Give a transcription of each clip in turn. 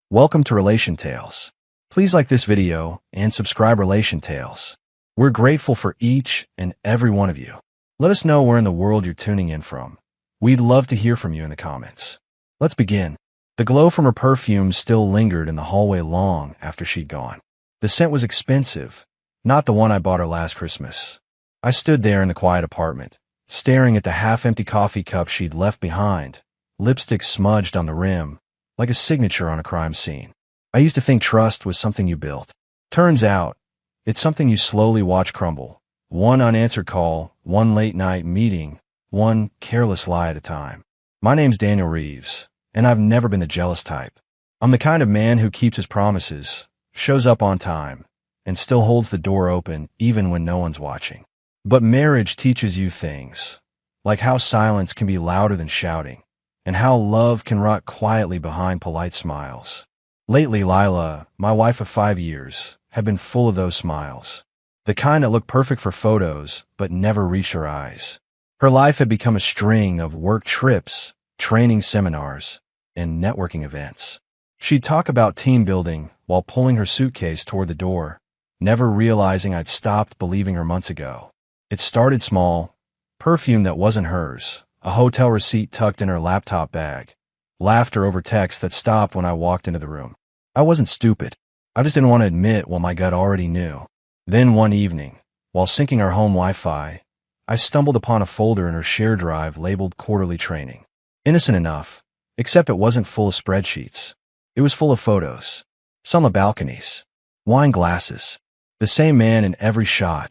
Welcome to Relation Tales. Please like this video and subscribe Relation Tales. We're grateful for each and every one of you. Let us know where in the world you're tuning in from. We'd love to hear from you in the comments. Let's begin. The glow from her perfume still lingered in the hallway long after she'd gone. The scent was expensive, not the one I bought her last Christmas. I stood there in the quiet apartment, staring at the half-empty coffee cup she'd left behind, lipstick smudged on the rim, like a signature on a crime scene. I used to think trust was something you built. Turns out, it's something you slowly watch crumble. One unanswered call, one late-night meeting, one careless lie at a time. My name's Daniel Reeves, and I've never been the jealous type. I'm the kind of man who keeps his promises, shows up on time, and still holds the door open even when no one's watching. But marriage teaches you things, like how silence can be louder than shouting, and how love can rot quietly behind polite smiles. Lately, Lila, my wife of 5 years, had been full of those smiles. The kind that looked perfect for photos, but never reached her eyes. Her life had become a string of work trips, training seminars, and networking events. She'd talk about team building while pulling her suitcase toward the door, never realizing I'd stopped believing her months ago. It started small, perfume that wasn't hers, a hotel receipt tucked in her laptop bag, laughter over text that stopped when I walked into the room. I wasn't stupid. I just didn't want to admit what my gut already knew. Then one evening, while syncing our home Wi-Fi, I stumbled upon a folder in her share drive labeled Quarterly Training. Innocent enough, except it wasn't full of spreadsheets. It was full of photos. Some of balconies. Wine glasses. The same man in every shot.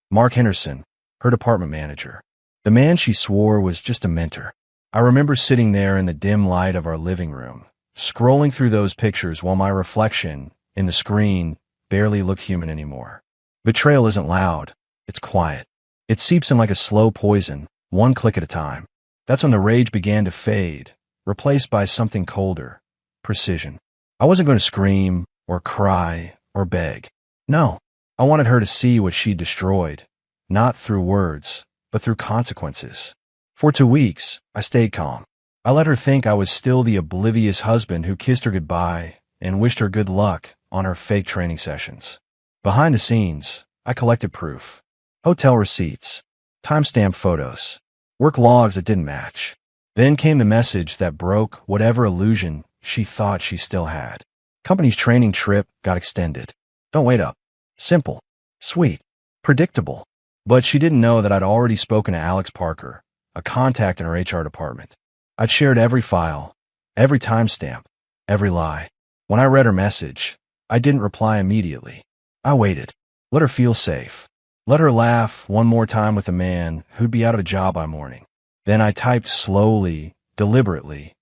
Mark Henderson, her department manager. The man she swore was just a mentor. I remember sitting there in the dim light of our living room, scrolling through those pictures while my reflection in the screen barely looked human anymore. Betrayal isn't loud. It's quiet. It seeps in like a slow poison, one click at a time. That's when the rage began to fade, replaced by something colder. Precision. I wasn't going to scream or cry or beg. No, I wanted her to see what she'd destroyed, not through words, but through consequences. For 2 weeks, I stayed calm. I let her think I was still the oblivious husband who kissed her goodbye and wished her good luck on her fake training sessions. Behind the scenes, I collected proof. Hotel receipts, timestamp photos, work logs that didn't match. Then came the message that broke whatever illusion she thought she still had. Company's training trip got extended. Don't wait up. Simple, sweet, predictable. But she didn't know that I'd already spoken to Alex Parker, a contact in her HR department. I'd shared every file, every timestamp, every lie. When I read her message, I didn't reply immediately. I waited. Let her feel safe. Let her laugh one more time with a man who'd be out of a job by morning. Then I typed slowly, deliberately,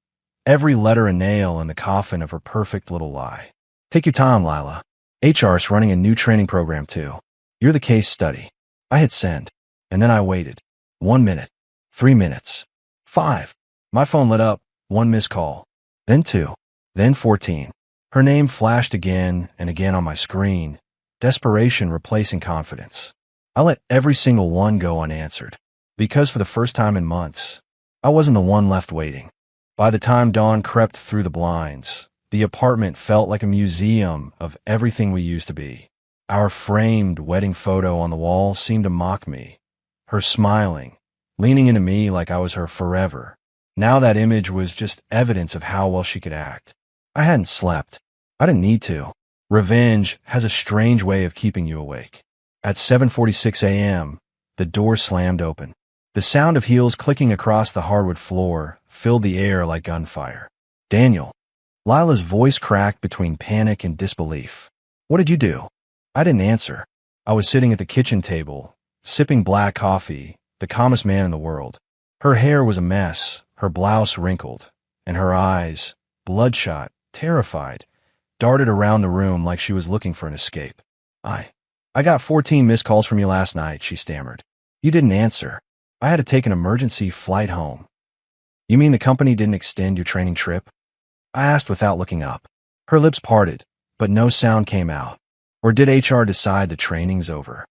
every letter and nail in the coffin of her perfect little lie. Take your time, Lila. HR's running a new training program too. You're the case study. I hit send, and then I waited. 1 minute, 3 minutes, 5. My phone lit up, 1 missed call, then 2, then 14. Her name flashed again and again on my screen, desperation replacing confidence. I let every single one go unanswered, because for the first time in months, I wasn't the one left waiting. By the time dawn crept through the blinds, the apartment felt like a museum of everything we used to be. Our framed wedding photo on the wall seemed to mock me, her smiling, leaning into me like I was her forever. Now that image was just evidence of how well she could act. I hadn't slept. I didn't need to. Revenge has a strange way of keeping you awake. At 7:46 a.m., the door slammed open. The sound of heels clicking across the hardwood floor filled the air like gunfire. Daniel. Lila's voice cracked between panic and disbelief. What did you do? I didn't answer. I was sitting at the kitchen table, sipping black coffee, the calmest man in the world. Her hair was a mess, her blouse wrinkled, and her eyes, bloodshot, terrified, darted around the room like she was looking for an escape. I got 14 missed calls from you last night, she stammered. You didn't answer. I had to take an emergency flight home. You mean the company didn't extend your training trip? I asked without looking up. Her lips parted, but no sound came out. Or did HR decide the training's over?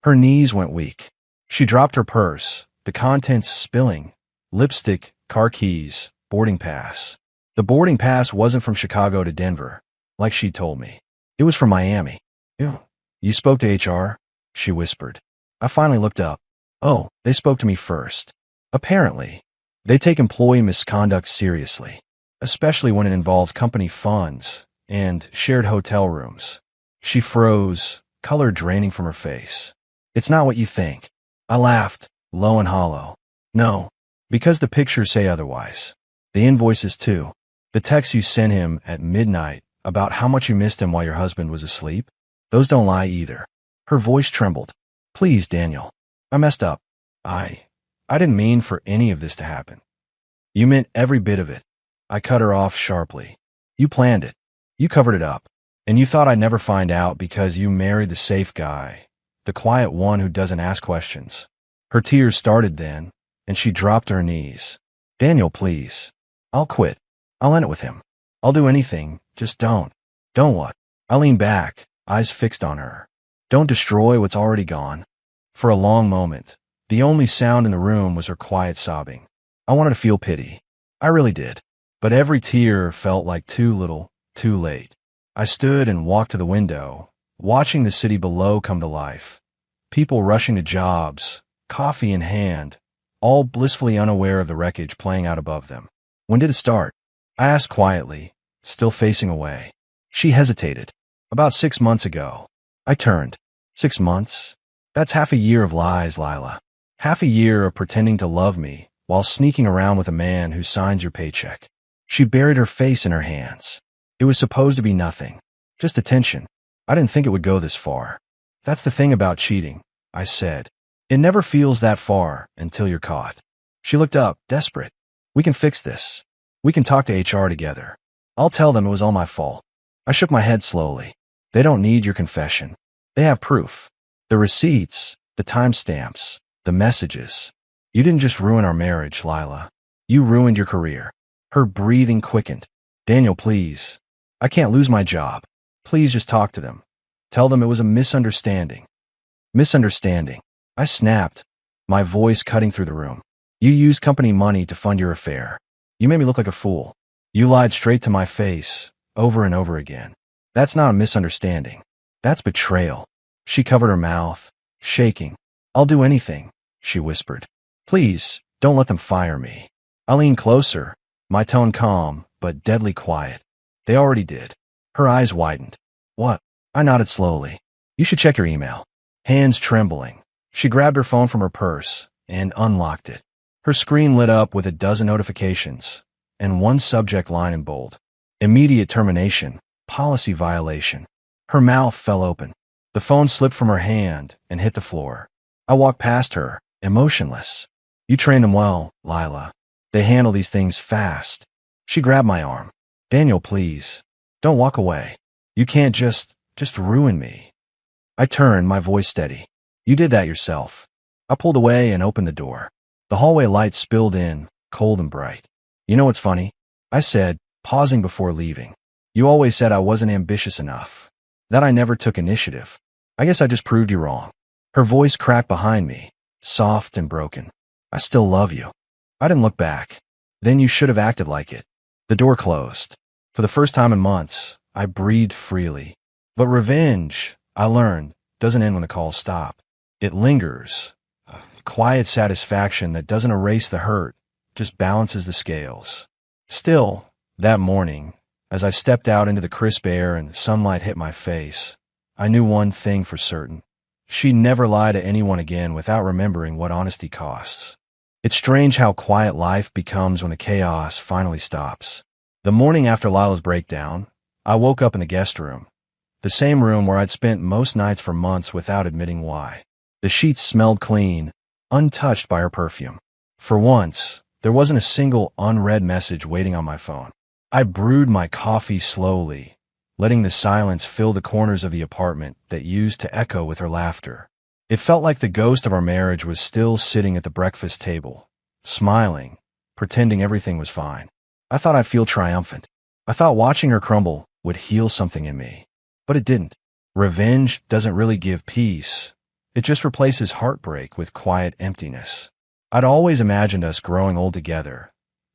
Her knees went weak. She dropped her purse, the contents spilling, lipstick, car keys, boarding pass. The The boarding pass wasn't from Chicago to Denver, like she'd told me. It was from Miami. You spoke to HR? She whispered. I finally looked up. Oh, they spoke to me first. Apparently, they take employee misconduct seriously, especially when it involves company funds and shared hotel rooms. She froze, color draining from her face. It's not what you think. I laughed, low and hollow. No, because the pictures say otherwise. The invoices too. The texts you sent him at midnight about how much you missed him while your husband was asleep. Those don't lie either. Her voice trembled. Please, Daniel. I messed up. I didn't mean for any of this to happen. You meant every bit of it. I cut her off sharply. You planned it. You covered it up. And you thought I'd never find out because you married the safe guy, the quiet one who doesn't ask questions. Her tears started then, and she dropped to her knees. Daniel, please. I'll quit. I'll end it with him. I'll do anything, just don't. Don't what? I leaned back, eyes fixed on her. Don't destroy what's already gone. For a long moment, the only sound in the room was her quiet sobbing. I wanted to feel pity. I really did. But every tear felt like too little, too late. I stood and walked to the window, watching the city below come to life. People rushing to jobs, coffee in hand, all blissfully unaware of the wreckage playing out above them. When did it start? I asked quietly, still facing away. She hesitated. About 6 months ago. I turned. 6 months? That's half a year of lies, Lila. Half a year of pretending to love me while sneaking around with a man who signs your paycheck. She buried her face in her hands. It was supposed to be nothing. Just attention. I didn't think it would go this far. That's the thing about cheating, I said. It never feels that far until you're caught. She looked up, desperate. We can fix this. We can talk to HR together. I'll tell them it was all my fault. I shook my head slowly. They don't need your confession. They have proof. The receipts, the timestamps, the messages. You didn't just ruin our marriage, Lila. You ruined your career. Her breathing quickened. Daniel, please. I can't lose my job. Please just talk to them. Tell them it was a misunderstanding. Misunderstanding. I snapped, my voice cutting through the room. You used company money to fund your affair. You made me look like a fool. You lied straight to my face, over and over again. That's not a misunderstanding. That's betrayal. She covered her mouth, shaking. I'll do anything, she whispered. Please, don't let them fire me. I leaned closer, my tone calm, but deadly quiet. They already did. Her eyes widened. What? I nodded slowly. You should check your email. Hands trembling. She grabbed her phone from her purse and unlocked it. Her screen lit up with a dozen notifications and one subject line in bold. Immediate termination. Policy violation. Her mouth fell open. The phone slipped from her hand and hit the floor. I walked past her, emotionless. You train them well, Lila. They handle these things fast. She grabbed my arm. Daniel, please. Don't walk away. You can't just ruin me. I turned, my voice steady. You did that yourself. I pulled away and opened the door. The hallway light spilled in, cold and bright. You know what's funny? I said, pausing before leaving. You always said I wasn't ambitious enough. That I never took initiative. I guess I just proved you wrong. Her voice cracked behind me, soft and broken. I still love you. I didn't look back. Then you should have acted like it. The door closed. For the first time in months, I breathed freely. But revenge, I learned, doesn't end when the calls stop. It lingers. A quiet satisfaction that doesn't erase the hurt, just balances the scales. Still, that morning, as I stepped out into the crisp air and the sunlight hit my face, I knew one thing for certain. She'd never lie to anyone again without remembering what honesty costs. It's strange how quiet life becomes when the chaos finally stops. The morning after Lila's breakdown, I woke up in the guest room, the same room where I'd spent most nights for months without admitting why. The sheets smelled clean, untouched by her perfume. For once, there wasn't a single unread message waiting on my phone. I brewed my coffee slowly, letting the silence fill the corners of the apartment that used to echo with her laughter. It felt like the ghost of our marriage was still sitting at the breakfast table, smiling, pretending everything was fine. I thought I'd feel triumphant. I thought watching her crumble would heal something in me. But it didn't. Revenge doesn't really give peace. It just replaces heartbreak with quiet emptiness. I'd always imagined us growing old together,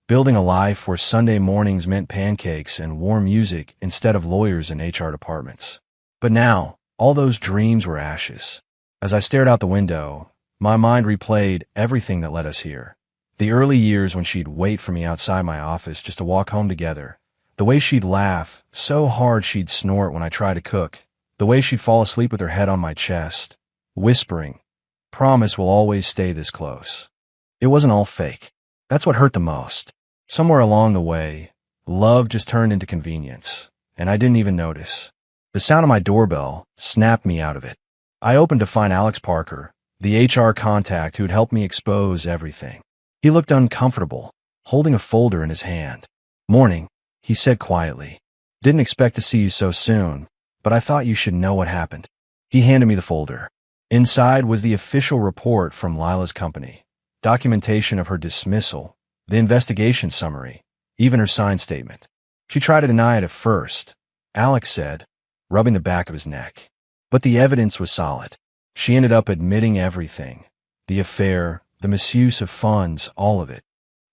building a life where Sunday mornings meant pancakes and warm music instead of lawyers and HR departments. But now, all those dreams were ashes. As I stared out the window, my mind replayed everything that led us here. The early years when she'd wait for me outside my office just to walk home together. The way she'd laugh so hard she'd snort when I tried to cook. The way she'd fall asleep with her head on my chest, whispering, "Promise we'll always stay this close." It wasn't all fake. That's what hurt the most. Somewhere along the way, love just turned into convenience, and I didn't even notice. The sound of my doorbell snapped me out of it. I opened to find Alex Parker, the HR contact who'd helped me expose everything. He looked uncomfortable, holding a folder in his hand. "Morning," he said quietly. "Didn't expect to see you so soon, but I thought you should know what happened." He handed me the folder. Inside was the official report from Lila's company, documentation of her dismissal, the investigation summary, even her signed statement. She tried to deny it at first, Alex said, rubbing the back of his neck. But the evidence was solid. She ended up admitting everything. The affair, the misuse of funds, all of it.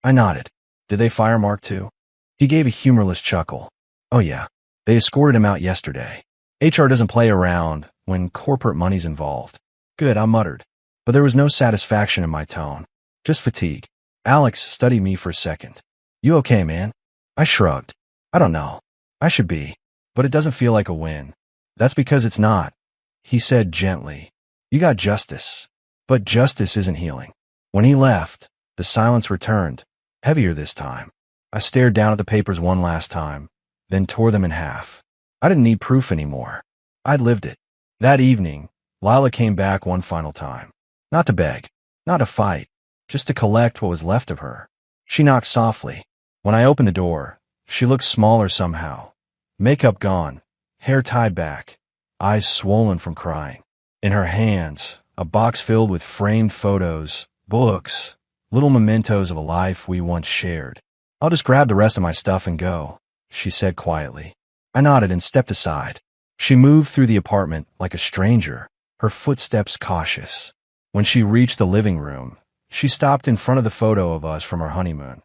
I nodded. "Did they fire Mark too?" He gave a humorless chuckle. "Oh yeah, they escorted him out yesterday. HR doesn't play around when corporate money's involved." "Good," I muttered. But there was no satisfaction in my tone, just fatigue. Alex studied me for a second. "You okay, man?" I shrugged. "I don't know. I should be. But it doesn't feel like a win." "That's because it's not," he said gently. "You got justice. But justice isn't healing." When he left, the silence returned, heavier this time. I stared down at the papers one last time, then tore them in half. I didn't need proof anymore. I'd lived it. That evening, Lila came back one final time. Not to beg, not to fight, just to collect what was left of her. She knocked softly. When I opened the door, she looked smaller somehow. Makeup gone, hair tied back, eyes swollen from crying. In her hands, a box filled with framed photos, books, little mementos of a life we once shared. "I'll just grab the rest of my stuff and go," she said quietly. I nodded and stepped aside. She moved through the apartment like a stranger, her footsteps cautious. When she reached the living room, she stopped in front of the photo of us from our honeymoon.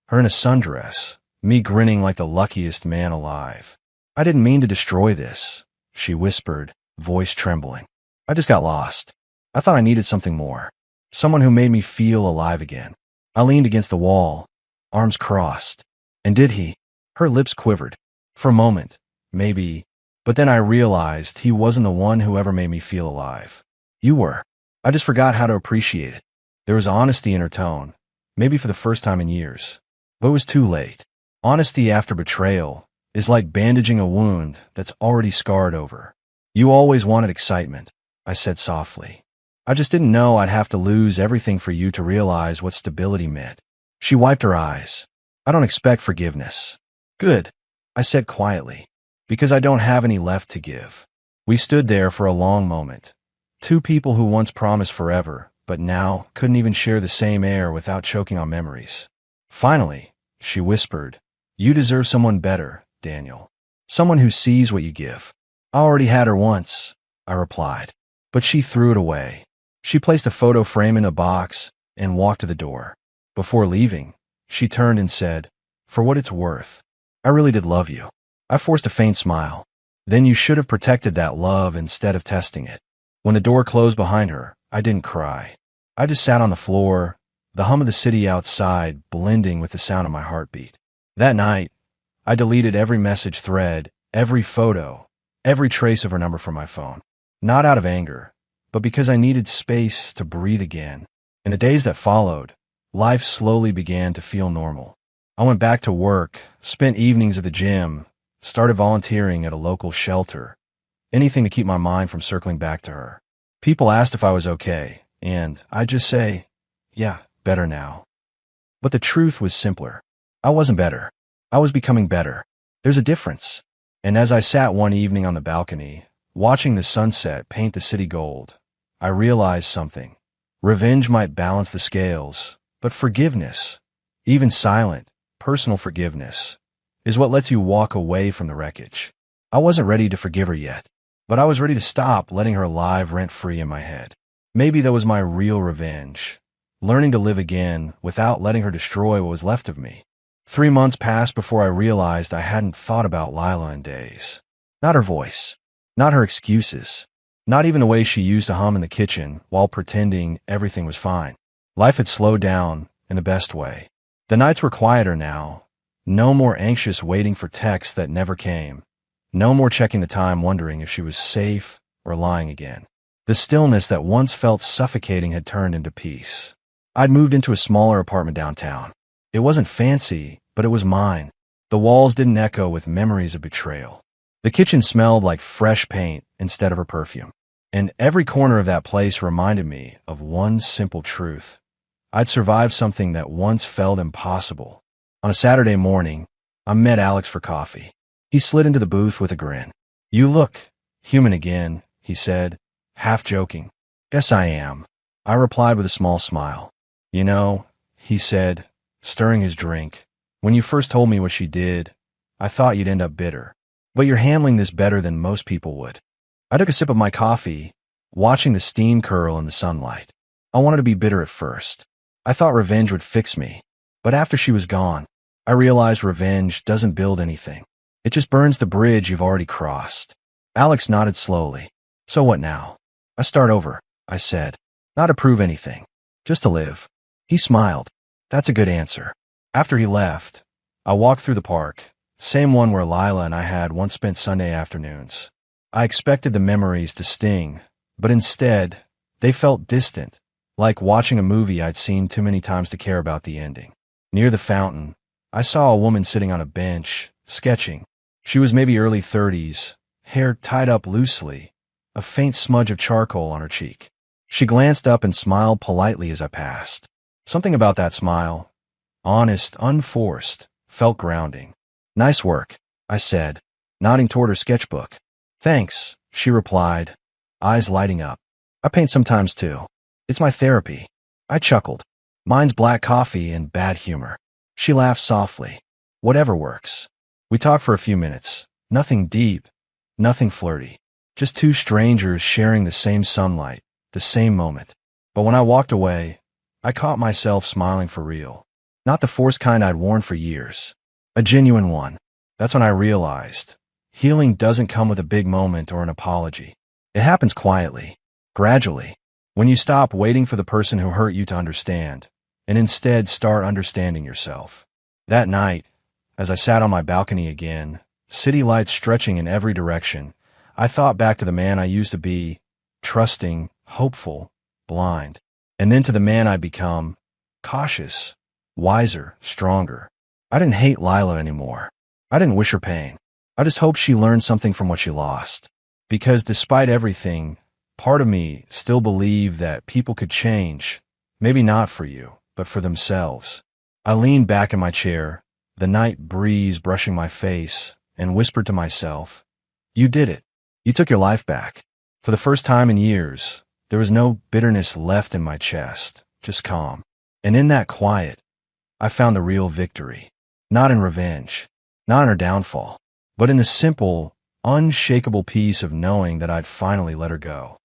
Her in a sundress, me grinning like the luckiest man alive. "I didn't mean to destroy this," she whispered, voice trembling. "I just got lost. I thought I needed something more. Someone who made me feel alive again." I leaned against the wall, arms crossed. "And did he?" Her lips quivered. For a moment, maybe, but then I realized he wasn't the one who ever made me feel alive. You were. I just forgot how to appreciate it. There was honesty in her tone, maybe for the first time in years. But it was too late. Honesty after betrayal is like bandaging a wound that's already scarred over. "You always wanted excitement," I said softly. "I just didn't know I'd have to lose everything for you to realize what stability meant." She wiped her eyes. "I don't expect forgiveness." "Good," I said quietly, "because I don't have any left to give." We stood there for a long moment. Two people who once promised forever, but now couldn't even share the same air without choking on memories. Finally, she whispered, "You deserve someone better, Daniel. Someone who sees what you give." "I already had her once," I replied, but she threw it away. She placed a photo frame in a box and walked to the door. Before leaving, she turned and said, "For what it's worth, I really did love you." I forced a faint smile. "Then you should have protected that love instead of testing it." When the door closed behind her, I didn't cry. I just sat on the floor, the hum of the city outside blending with the sound of my heartbeat. That night, I deleted every message thread, every photo, every trace of her number from my phone. Not out of anger, but because I needed space to breathe again. In the days that followed, life slowly began to feel normal. I went back to work, spent evenings at the gym, started volunteering at a local shelter. Anything to keep my mind from circling back to her. People asked if I was okay, and I'd just say, "Yeah, better now." But the truth was simpler. I wasn't better. I was becoming better. There's a difference. And as I sat one evening on the balcony, watching the sunset paint the city gold, I realized something. Revenge might balance the scales, but forgiveness, even silent, personal forgiveness, is what lets you walk away from the wreckage. I wasn't ready to forgive her yet, but I was ready to stop letting her live rent-free in my head. Maybe that was my real revenge, learning to live again without letting her destroy what was left of me. 3 months passed before I realized I hadn't thought about Lila in days. Not her voice, not her excuses, not even the way she used to hum in the kitchen while pretending everything was fine. Life had slowed down in the best way. The nights were quieter now. No more anxious waiting for texts that never came. No more checking the time wondering if she was safe or lying again. The stillness that once felt suffocating had turned into peace. I'd moved into a smaller apartment downtown. It wasn't fancy, but it was mine. The walls didn't echo with memories of betrayal. The kitchen smelled like fresh paint instead of her perfume. And every corner of that place reminded me of one simple truth. I'd survived something that once felt impossible. On a Saturday morning, I met Alex for coffee. He slid into the booth with a grin. "You look human again," he said, half joking. "Guess I am," I replied with a small smile. "You know," he said, stirring his drink, "when you first told me what she did, I thought you'd end up bitter. But you're handling this better than most people would." I took a sip of my coffee, watching the steam curl in the sunlight. I wanted to be bitter at first. I thought revenge would fix me. But after she was gone, I realized revenge doesn't build anything. It just burns the bridge you've already crossed. Alex nodded slowly. "So what now?" "I start over," I said. "Not to prove anything, just to live." He smiled. "That's a good answer." After he left, I walked through the park, same one where Lila and I had once spent Sunday afternoons. I expected the memories to sting, but instead, they felt distant, like watching a movie I'd seen too many times to care about the ending. Near the fountain, I saw a woman sitting on a bench, sketching. She was maybe early 30s, hair tied up loosely, a faint smudge of charcoal on her cheek. She glanced up and smiled politely as I passed. Something about that smile, honest, unforced, felt grounding. "Nice work," I said, nodding toward her sketchbook. "Thanks," she replied, eyes lighting up. "I paint sometimes too. It's my therapy." I chuckled. "Mine's black coffee and bad humor." She laughed softly. "Whatever works." We talked for a few minutes. Nothing deep, nothing flirty. Just two strangers sharing the same sunlight, the same moment. But when I walked away, I caught myself smiling for real. Not the forced kind I'd worn for years. A genuine one. That's when I realized healing doesn't come with a big moment or an apology. It happens quietly, gradually, when you stop waiting for the person who hurt you to understand, and instead start understanding yourself. That night, as I sat on my balcony again, city lights stretching in every direction, I thought back to the man I used to be, trusting, hopeful, blind, and then to the man I'd become, cautious, wiser, stronger. I didn't hate Lila anymore. I didn't wish her pain. I just hoped she learned something from what she lost. Because despite everything, part of me still believed that people could change, maybe not for you, but for themselves. I leaned back in my chair, the night breeze brushing my face, and whispered to myself, "You did it. You took your life back." For the first time in years, there was no bitterness left in my chest, just calm. And in that quiet, I found the real victory. Not in revenge, not in her downfall, but in the simple, unshakable peace of knowing that I'd finally let her go.